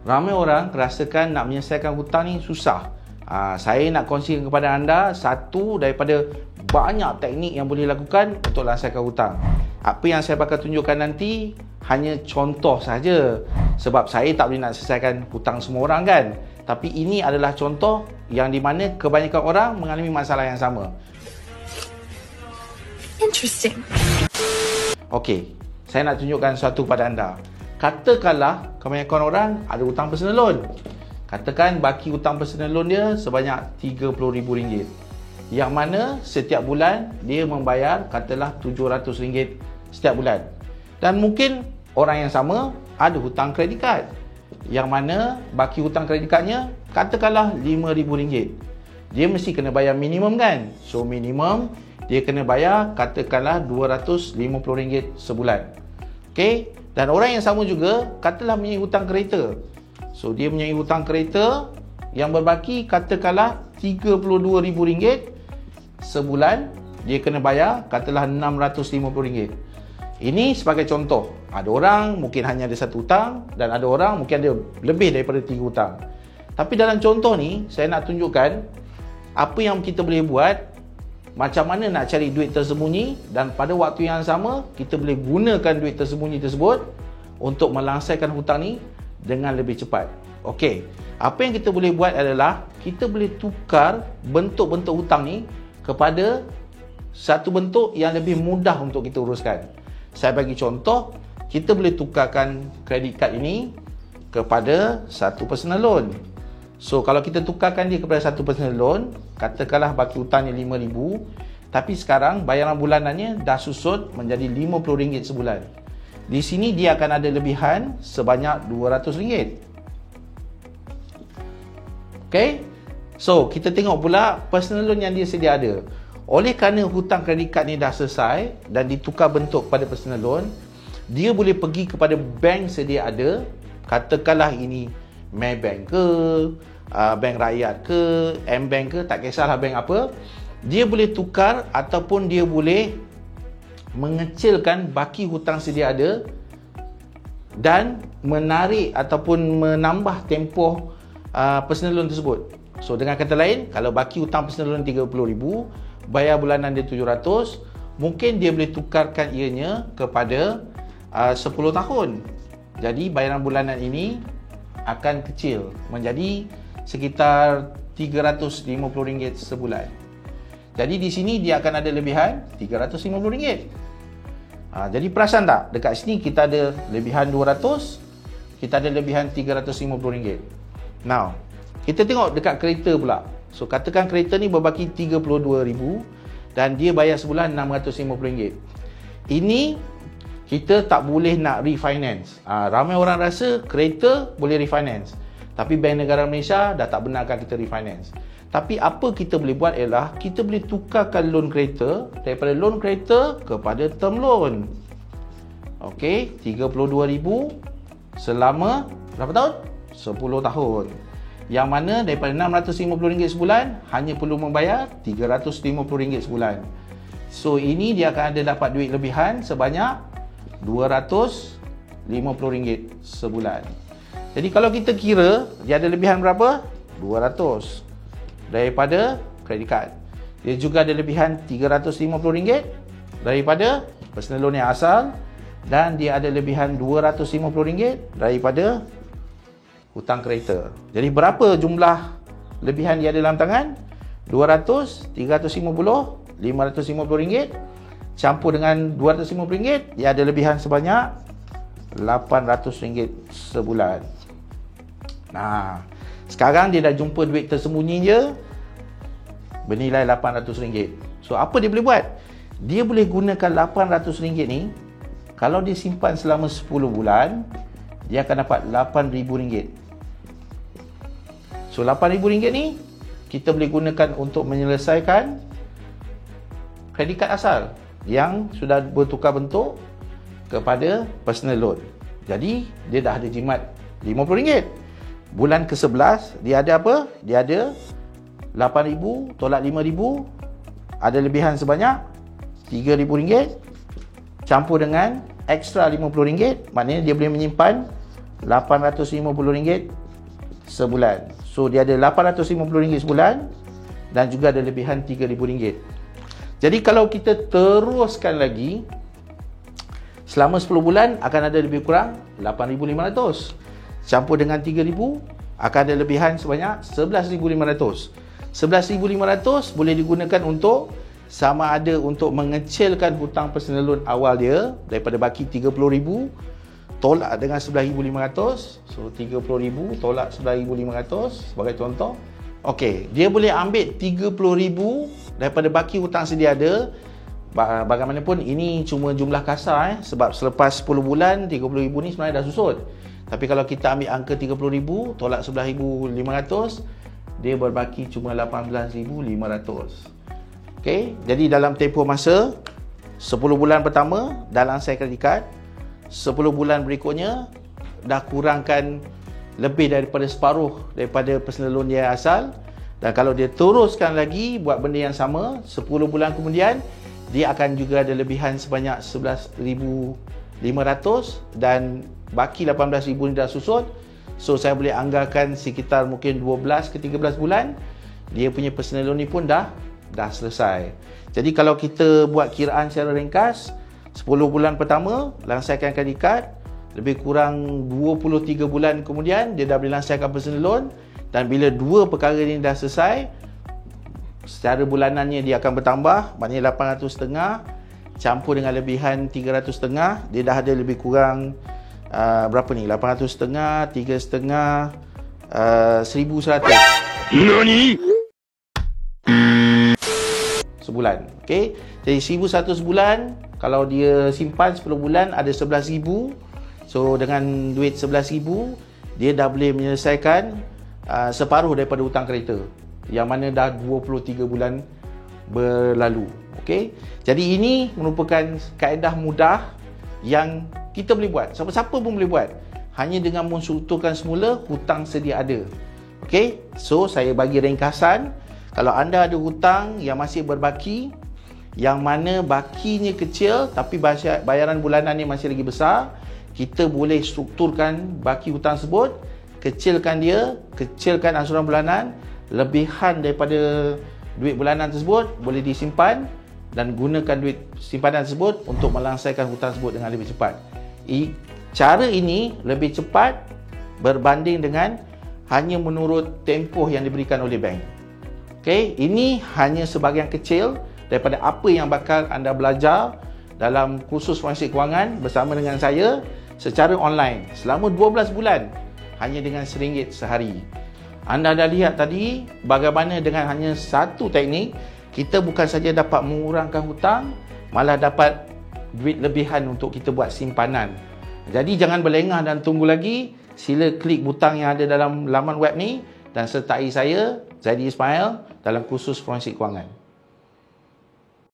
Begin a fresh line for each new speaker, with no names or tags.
Ramai orang rasakan nak menyelesaikan hutang ni susah. Saya nak kongsikan kepada anda satu daripada banyak teknik yang boleh lakukan untuk menyelesaikan hutang. Apa yang saya bakal tunjukkan nanti hanya contoh saja, sebab saya tak boleh nak selesaikan hutang semua orang kan. Tapi ini adalah contoh yang di mana kebanyakan orang mengalami masalah yang sama.
Interesting.
Okey, saya nak tunjukkan sesuatu pada anda. Katakanlah kebanyakan orang ada hutang personal loan. Katakan baki hutang personal loan dia sebanyak RM30,000. Yang mana setiap bulan dia membayar katalah RM700 setiap bulan. Dan mungkin orang yang sama ada hutang kredit kad, yang mana baki hutang kredit kadnya katakanlah RM5,000. Dia mesti kena bayar minimum kan. So minimum dia kena bayar katakanlah RM250 sebulan. Okey, dan orang yang sama juga katalah mempunyai hutang kereta. So dia mempunyai hutang kereta yang berbaki katakanlah RM32,000 sebulan, dia kena bayar katalah RM650. Ini sebagai contoh. Ada orang mungkin hanya ada satu hutang dan ada orang mungkin ada lebih daripada 3 hutang. Tapi dalam contoh ni saya nak tunjukkan apa yang kita boleh buat, macam mana nak cari duit tersembunyi, dan pada waktu yang sama kita boleh gunakan duit tersembunyi tersebut untuk melangsaikan hutang ni dengan lebih cepat. Okey, apa yang kita boleh buat adalah kita boleh tukar bentuk-bentuk hutang ni kepada satu bentuk yang lebih mudah untuk kita uruskan. Saya bagi contoh, kita boleh tukarkan kredit kad ini kepada satu personal loan. So kalau kita tukarkan dia kepada satu personal loan, katakanlah baki hutangnya RM5,000, tapi sekarang bayaran bulanannya dah susut menjadi RM50 sebulan. Di sini dia akan ada lebihan sebanyak RM200. Okay, so kita tengok pula personal loan yang dia sedia ada. Oleh kerana hutang kredit kad ni dah selesai dan ditukar bentuk kepada personal loan, dia boleh pergi kepada bank sedia ada. Katakanlah ini Maybank ke, Bank Rakyat ke, M-Bank ke, tak kisahlah bank apa. Dia boleh tukar ataupun dia boleh mengecilkan baki hutang sedia ada dan menarik ataupun menambah tempoh personal loan tersebut. So dengan kata lain, kalau baki hutang personal loan RM30,000, bayar bulanan dia RM700, mungkin dia boleh tukarkan ianya kepada 10 tahun. Jadi bayaran bulanan ini akan kecil menjadi sekitar RM350 sebulan. Jadi di sini dia akan ada lebihan RM350. Jadi perasan tak? Dekat sini kita ada lebihan RM200, kita ada lebihan RM350. Now, kita tengok dekat kereta pula. So katakan kereta ni berbaki RM32,000 dan dia bayar sebulan RM650. Ini kita tak boleh nak refinance. Ramai orang rasa kereta boleh refinance, tapi Bank Negara Malaysia dah tak benarkan kita refinance. Tapi apa kita boleh buat ialah kita boleh tukarkan loan kereta daripada loan kereta kepada term loan. Okey, RM32,000 selama berapa tahun? 10 tahun. Yang mana daripada RM650 sebulan hanya perlu membayar RM350 sebulan. So ini dia akan ada dapat duit lebihan sebanyak RM250 sebulan. Jadi kalau kita kira dia ada lebihan berapa? 200 daripada kredit kad. Dia juga ada lebihan RM350 daripada personal loan yang asal, dan dia ada lebihan RM250 daripada hutang kereta. Jadi berapa jumlah lebihan dia ada dalam tangan? 200, 350, RM550 campur dengan RM250, dia ada lebihan sebanyak RM800 sebulan. Nah, sekarang dia dah jumpa duit tersembunyi je bernilai RM800. So apa dia boleh buat? Dia boleh gunakan RM800 ni, kalau dia simpan selama 10 bulan, dia akan dapat RM8,000. So RM8,000 ni kita boleh gunakan untuk menyelesaikan kredit kad asal yang sudah bertukar bentuk kepada personal loan. Jadi dia dah ada jimat RM50. Bulan ke-11 dia ada apa? Dia ada RM8,000 tolak RM5,000, ada lebihan sebanyak RM3,000 campur dengan ekstra RM50, maknanya dia boleh menyimpan RM850 sebulan. So dia ada RM850 sebulan dan juga ada lebihan RM3,000. Jadi kalau kita teruskan lagi selama 10 bulan akan ada lebih kurang RM8,500. Campur dengan RM3,000 akan ada lebihan sebanyak RM11,500. RM11,500 boleh digunakan untuk sama ada untuk mengecilkan hutang personal loan awal dia daripada baki RM30,000 tolak dengan RM11,500. So RM30,000 tolak RM11,500 sebagai contoh. Okey, dia boleh ambil RM30,000 daripada baki hutang sedia ada. Bagaimanapun ini cuma jumlah kasar sebab selepas 10 bulan RM30,000 ni sebenarnya dah susut. Tapi kalau kita ambil angka RM30,000 tolak RM11,500, dia berbaki cuma RM18,500. Okey, jadi dalam tempoh masa 10 bulan pertama dah lansai kredit card, 10 bulan berikutnya dah kurangkan lebih daripada separuh daripada personal loan dia asal. Dan kalau dia teruskan lagi buat benda yang sama 10 bulan kemudian, dia akan juga ada lebihan sebanyak RM11,500 dan baki RM18,000 ni dah susut. So saya boleh anggarkan sekitar mungkin 12 ke 13 bulan dia punya personal loan ni pun dah selesai. Jadi kalau kita buat kiraan secara ringkas, 10 bulan pertama lansaikan kredit card, lebih kurang 23 bulan kemudian dia dah boleh lansaikan personal loan, dan bila dua perkara ni dah selesai, secara bulanannya dia akan bertambah, maknanya RM800.5 campur dengan lebihan RM300.5, dia dah ada lebih kurang berapa ni? RM800.5, RM3.5, RM1,100. Nani? Sebulan. Okey. Jadi RM1,100 sebulan, kalau dia simpan 10 bulan ada RM11,000. So dengan duit RM11,000 dia dah boleh menyelesaikan separuh daripada hutang kereta yang mana dah 23 bulan berlalu. Okey. Jadi ini merupakan kaedah mudah yang kita boleh buat. Siapa-siapa pun boleh buat. Hanya dengan menstrukturkan semula hutang sedia ada. Okey. So saya bagi ringkasan, kalau anda ada hutang yang masih berbaki, yang mana bakinya kecil tapi bayaran bulanannya masih lagi besar, kita boleh strukturkan baki hutang tersebut, kecilkan angsuran bulanan, lebihan daripada duit bulanan tersebut boleh disimpan dan gunakan duit simpanan tersebut untuk melangsaikan hutang tersebut dengan lebih cepat. Cara ini lebih cepat berbanding dengan hanya menurut tempoh yang diberikan oleh bank. Okey, ini hanya sebahagian kecil daripada apa yang bakal anda belajar dalam kursus forensik kewangan bersama dengan saya secara online selama 12 bulan hanya dengan RM1 sehari. Anda dah lihat tadi bagaimana dengan hanya satu teknik kita bukan saja dapat mengurangkan hutang, malah dapat duit lebihan untuk kita buat simpanan. Jadi jangan berlengah dan tunggu lagi. Sila klik butang yang ada dalam laman web ni dan sertai saya, Zaidi Ismail, dalam kursus forensik kewangan.